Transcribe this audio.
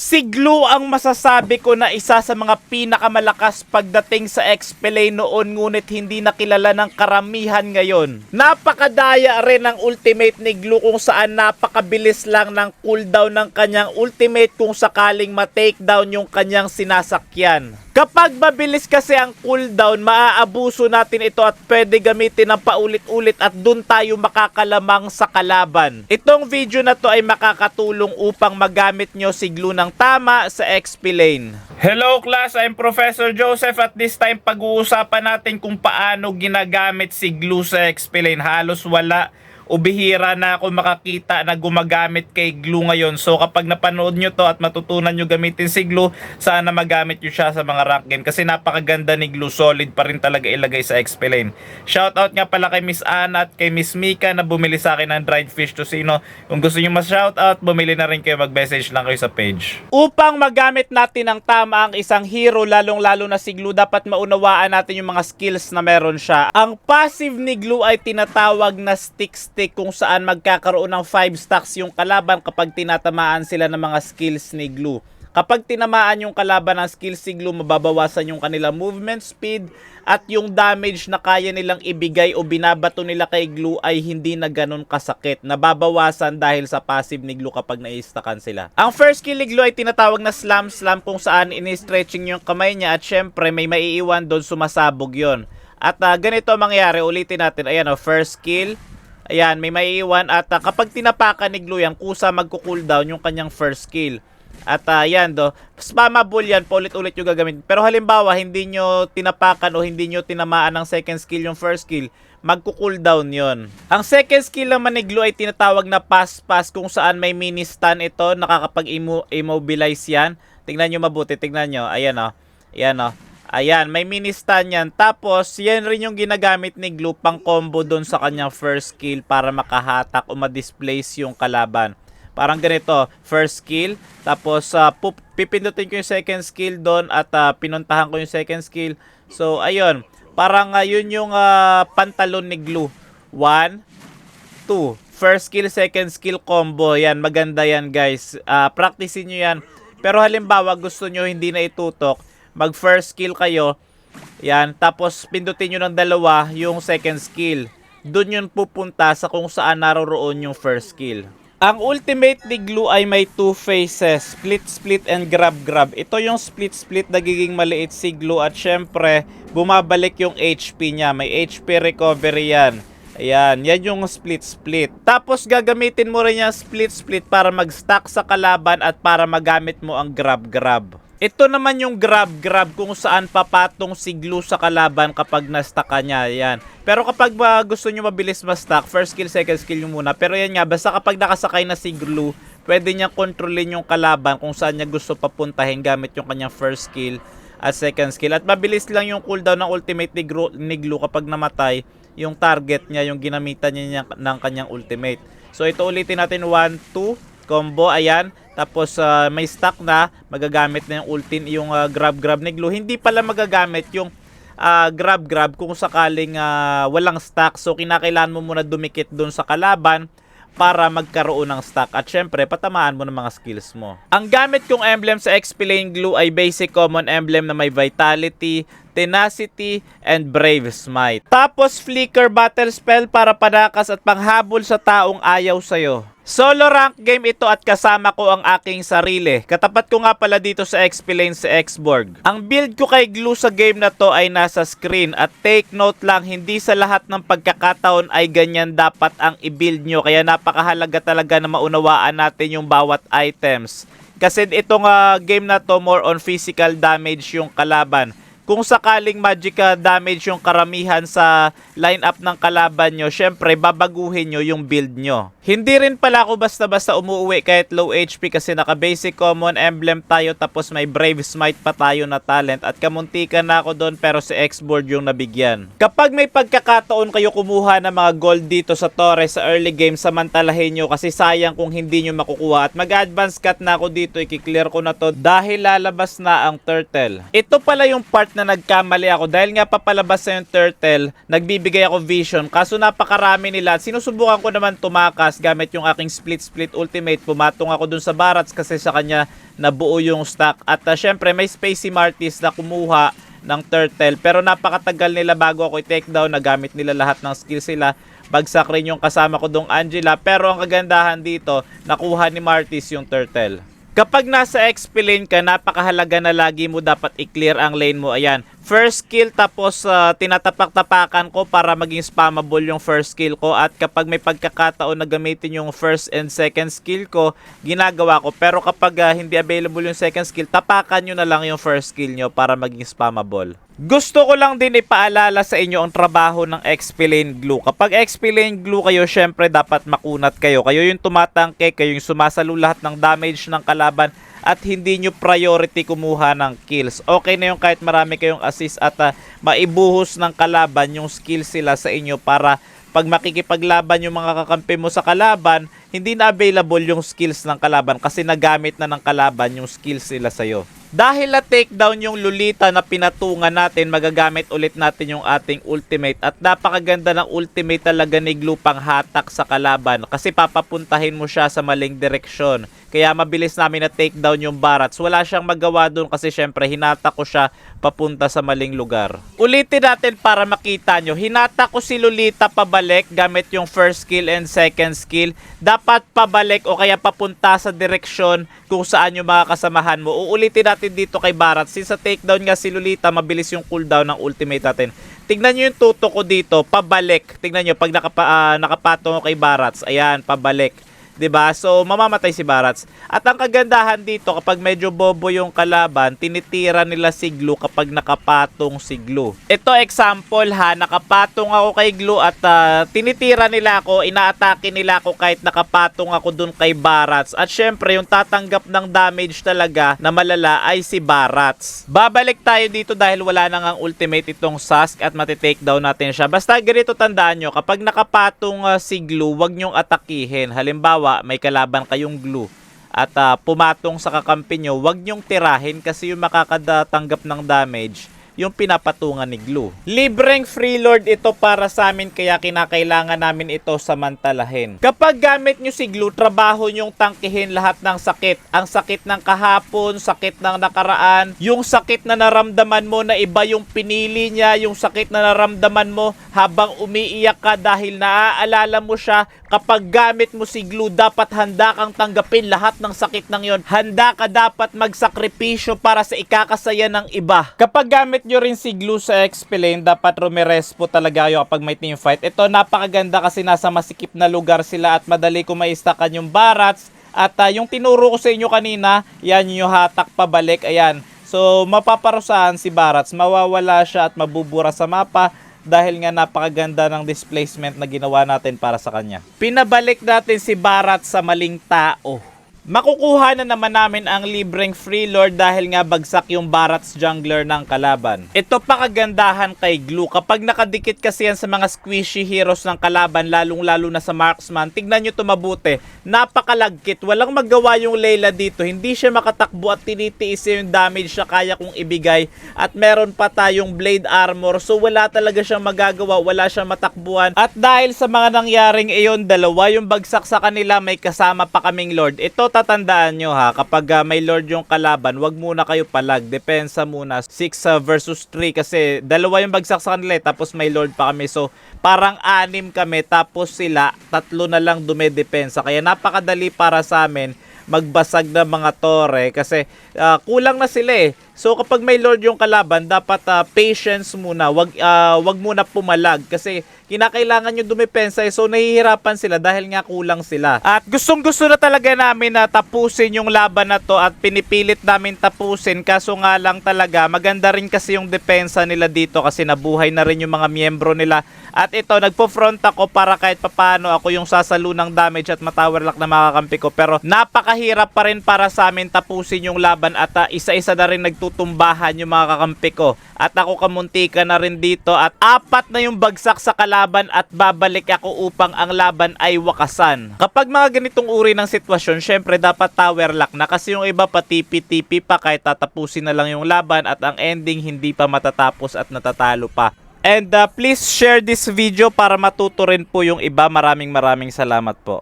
Si Glue ang masasabi ko na isa sa mga pinakamalakas pagdating sa XP noon, ngunit hindi nakilala ng karamihan ngayon. Napakadaya rin ng ultimate ni Glue kung saan napakabilis lang ng cooldown ng kanyang ultimate kung sakaling ma-takedown yung kanyang sinasakyan. Kapag mabilis kasi ang cooldown, maaabuso natin ito at pwede gamitin ng paulit-ulit at dun tayo makakalamang sa kalaban. Itong video na to ay makakatulong upang magamit nyo si Glue ng tama sa XP lane. Hello class, I'm Professor Joseph at this time pag-uusapan natin kung paano ginagamit si Glue sa XP lane. Halos wala o bihira na ako makakita na gumagamit kay Glue ngayon. So kapag napanood nyo to at matutunan nyo gamitin si Glue, sana magamit nyo siya sa mga rank game kasi napakaganda ni Glue, solid pa rin talaga ilagay sa XP lane. Shoutout nga pala kay Miss Anna at kay Miss Mika na bumili sa akin ng dried fish tocino. Kung gusto nyo mas-shoutout, bumili na rin kayo, mag-message lang kayo sa page. Upang magamit natin ng tama ang isang hero, lalong-lalo na si Glue, dapat maunawaan natin yung mga skills na meron siya. Ang passive ni Glue ay tinatawag na stick kung saan magkakaroon ng 5 stacks yung kalaban kapag tinatamaan sila ng mga skills ni Glue. Kapag tinamaan yung kalaban ng skills ni Glue, mababawasan yung kanilang movement speed at yung damage na kaya nilang ibigay o binabato nila kay Glue ay hindi na ganun kasakit. Nababawasan dahil sa passive ni Glue kapag nai-stackan sila. Ang first skill ni Glue ay tinatawag na slam kung saan ini-stretching yung kamay niya at syempre may maiiwan doon, sumasabog yon. At ganito mangyayari, ulitin natin. Ayan o, first skill. Ayan, may maiiwan at kapag tinapakan ni Glue yan, kusa magko-cooldown yung kanyang first skill. At ayan spammable yan, paulit-ulit yung gagamitin. Pero halimbawa, hindi nyo tinapakan o hindi nyo tinamaan ng second skill yung first skill, magko-cooldown yon. Ang second skill naman ni Glue ay tinatawag na pass kung saan may mini stun ito, nakakapag-immobilize yan. Tingnan nyo mabuti, tingnan nyo. Ayan o, ayan o. Ayan, may mini stun yan. Tapos, yan rin yung ginagamit ni Glue pang combo doon sa kanyang first skill para makahatak o ma-displace yung kalaban. Parang ganito, first skill, tapos pipindutin ko yung second skill doon at pinuntahan ko yung second skill. So, ayun, parang yun yung pantalon ni Glue. 1, 2, first skill, second skill combo. Yan, maganda yan guys. Practicein nyo yan. Pero halimbawa, gusto nyo hindi na itutok, mag first skill kayo, yan, tapos pindutin nyo ng dalawa yung second skill. Doon yun pupunta sa kung saan naroroon yung first skill. Ang ultimate ni Glue ay may 2 phases, split and grab. Ito yung split, nagiging maliit si Glue at syempre bumabalik yung HP niya, may HP recovery yan. Ayan, yan yung split. Tapos gagamitin mo rin yung split para mag-stack sa kalaban at para magamit mo ang grab. Ito naman yung grab kung saan papatong si Glue sa kalaban kapag na-stack ka niya. Yan. Pero kapag gusto nyo mabilis ma-stack, first skill, second skill nyo muna. Pero yan nga, basta kapag nakasakay na si Glue, pwede niya kontrolin yung kalaban kung saan niya gusto papuntahin gamit yung kanyang first skill at second skill. At mabilis lang yung cooldown ng ultimate ni Glue kapag namatay yung target niya, yung ginamitan niya ng kanyang ultimate. So ito ulitin natin, 1, 2, combo, ayan. Tapos may stack na, magagamit na yung yung grab ni Glue. Hindi pala magagamit yung grab kung sakaling walang stack. So kinakailangan mo muna dumikit dun sa kalaban para magkaroon ng stack. At syempre, patamaan mo ng mga skills mo. Ang gamit kong emblem sa XP lane Glue ay basic common emblem na may Vitality, Tenacity, and Brave Smite. Tapos Flicker Battle Spell para panakas at panghabol sa taong ayaw sa'yo. Solo rank game ito at kasama ko ang aking sarili. Katapat ko nga pala dito sa XP lane sa Xborg. Ang build ko kay Glue sa game na to ay nasa screen. At take note lang, hindi sa lahat ng pagkakataon ay ganyan dapat ang i-build nyo. Kaya napakahalaga talaga na maunawaan natin yung bawat items. Kasi itong game na to more on physical damage yung kalaban. Kung sakaling magic damage yung karamihan sa lineup ng kalaban nyo, syempre babaguhin nyo yung build nyo. Hindi rin pala ako basta-basta umuwi kahit low HP kasi naka-basic common emblem tayo tapos may Brave Smite pa tayo na talent at kamuntikan na ako doon pero si Xboard yung nabigyan. Kapag may pagkakataon kayo kumuha ng mga gold dito sa Torres sa early game, samantalahin nyo kasi sayang kung hindi nyo makukuha at mag-advance cut na ako dito, i-clear ko na to dahil lalabas na ang turtle. Ito pala yung part na nagkamali ako dahil nga papalabas na yung turtle, nagbibigay ako vision kaso napakarami nila at sinusubukan ko naman tumakas gamit yung aking split ultimate. Pumatong ako dun sa barats kasi sa kanya nabuo yung stock. At syempre may space si Martis na kumuha ng turtle, pero napakatagal nila bago ako i-take down. Nagamit nila lahat ng skills sila. Bagsak rin yung kasama ko dong Angela, pero ang kagandahan dito, nakuha ni Martis yung turtle. Kapag nasa XP lane ka, napakahalaga na lagi mo dapat i-clear ang lane mo. Ayan, first kill, tapos tinatapak-tapakan ko para maging spammable yung first kill ko. At kapag may pagkakataon na gamitin yung first and second skill ko, ginagawa ko. Pero kapag hindi available yung second skill, tapakan nyo na lang yung first kill nyo para maging spammable. Gusto ko lang din ipaalala sa inyo ang trabaho ng XP Lane Glue. Kapag XP Lane Glue kayo, syempre dapat makunat kayo. Kayo yung tumatangke, kayo yung sumasalo lahat ng damage ng kalaban at hindi nyo priority kumuha ng kills. Okay na yung kahit marami kayong assist at maibuhos ng kalaban yung skills sila sa inyo para pag makikipaglaban yung mga kakampi mo sa kalaban, hindi na available yung skills ng kalaban kasi nagamit na ng kalaban yung skills nila sa'yo. Dahil na takedown yung Lolita na pinatungan natin, magagamit ulit natin yung ating ultimate. At napakaganda ng ultimate talaga ni Glue pang hatak sa kalaban kasi papapuntahin mo siya sa maling direksyon. Kaya mabilis namin na takedown yung Barats. Wala siyang magawa doon kasi syempre hinata ko siya papunta sa maling lugar. Ulitin natin para makita nyo. Hinata ko si Lolita pabalik gamit yung first skill and second skill. Dapat pabalik o kaya papunta sa direksyon kung saan yung mga kasamahan mo. Uulitin natin dito kay Barats. Since sa takedown nga si Lolita, mabilis yung cooldown ng ultimate natin. Tignan nyo yung tuto ko dito, pabalik. Tignan nyo, pag nakapatong kay Barats, ayan, pabalik. 'Di ba? So mamamatay si Barats. At ang kagandahan dito, kapag medyo bobo yung kalaban, tinitira nila si Glue kapag nakapatong si Glue. Ito example ha, nakapatong ako kay Glue at tinitira nila ako, inaatake nila ako kahit nakapatong ako dun kay Barats. At syempre, yung tatanggap ng damage talaga na malala ay si Barats. Babalik tayo dito dahil wala nang ang ultimate itong Sask at matitake down natin siya. Basta ganito tandaan nyo, kapag nakapatong si Glue, wag nyong atakihin. Halimbawa, may kalaban kayong Glue at pumatong sa kakampi nyo, huwag nyong tirahin kasi yung makakatanggap ng damage yung pinapatungan ni Glue. Libreng free lord ito para sa amin kaya kinakailangan namin ito samantalahin. Kapag gamit nyo si Glue, trabaho nyong tangkihin lahat ng sakit. Ang sakit ng kahapon, sakit ng nakaraan, yung sakit na naramdaman mo na iba yung pinili niya, yung sakit na naramdaman mo habang umiiyak ka dahil naaalala mo siya. Kapag gamit mo si Glue, dapat handa kang tanggapin lahat ng sakit ng yon. Handa ka dapat magsakripisyo para sa ikakasaya ng iba. Kapag gamit nyo rin si Glue sa XP Lane, dapat rumirespo talaga kayo kapag may team fight. Ito napakaganda kasi nasa masikip na lugar sila at madali ko maistakan yung Barats. At yung tinuro ko sa inyo kanina, yan yung hatak pabalik. Ayan. So mapaparusahan si Barats, mawawala siya at mabubura sa mapa dahil nga napakaganda ng displacement na ginawa natin para sa kanya. Pinabalik natin si Barats sa maling tao. Makukuha na naman namin ang libreng free lord dahil nga bagsak yung Barats jungler ng kalaban. Ito pa kagandahan kay Glue. Kapag nakadikit kasi yan sa mga squishy heroes ng kalaban, lalong-lalo na sa marksman, tignan nyo ito mabuti. Napakalagkit. Walang magawa yung Layla dito. Hindi siya makatakbo at tinitiis yung damage na kaya kong ibigay. At meron pa tayong blade armor. So wala talaga siyang magagawa. Wala siyang matakbuhan. At dahil sa mga nangyaring iyon, dalawa yung bagsak sa kanila, may kasama pa kaming lord. Ito tatandaan nyo ha, kapag may lord yung kalaban, wag muna kayo palag. Depensa muna. 6 versus 3 kasi dalawa yung bagsak sa kanila tapos may lord pa kami. So parang 6 kami tapos sila 3 na lang dumedepensa. Kaya napakadali para sa amin magbasag ng mga tore kasi kulang na sila eh. So kapag may lord yung kalaban, dapat patience muna. Wag muna pumalag kasi kinakailangan nyo dumepensa eh. So nahihirapan sila dahil nga kulang sila. At gustong-gusto na talaga namin na tapusin yung laban na to at pinipilit namin tapusin. Kaso nga lang talaga maganda rin kasi yung depensa nila dito kasi nabuhay na rin yung mga miyembro nila. At ito, nagpo-front ako para kahit papano ako yung sasalo ng damage at matowerlock na makakampi ko. Pero napakahirap pa rin para sa amin tapusin yung laban at isa-isa na rin nagtutumbahan yung mga kakampi ko. At ako kamuntika na rin dito at 4 na yung bagsak sa kalaban at babalik ako upang ang laban ay wakasan. Kapag mga ganitong uri ng sitwasyon, syempre dapat towerlock na kasi yung iba pa tipi-tipi pa kahit tatapusin na lang yung laban at ang ending hindi pa matatapos at natatalo pa. And please share this video para matuto rin po yung iba. Maraming salamat po.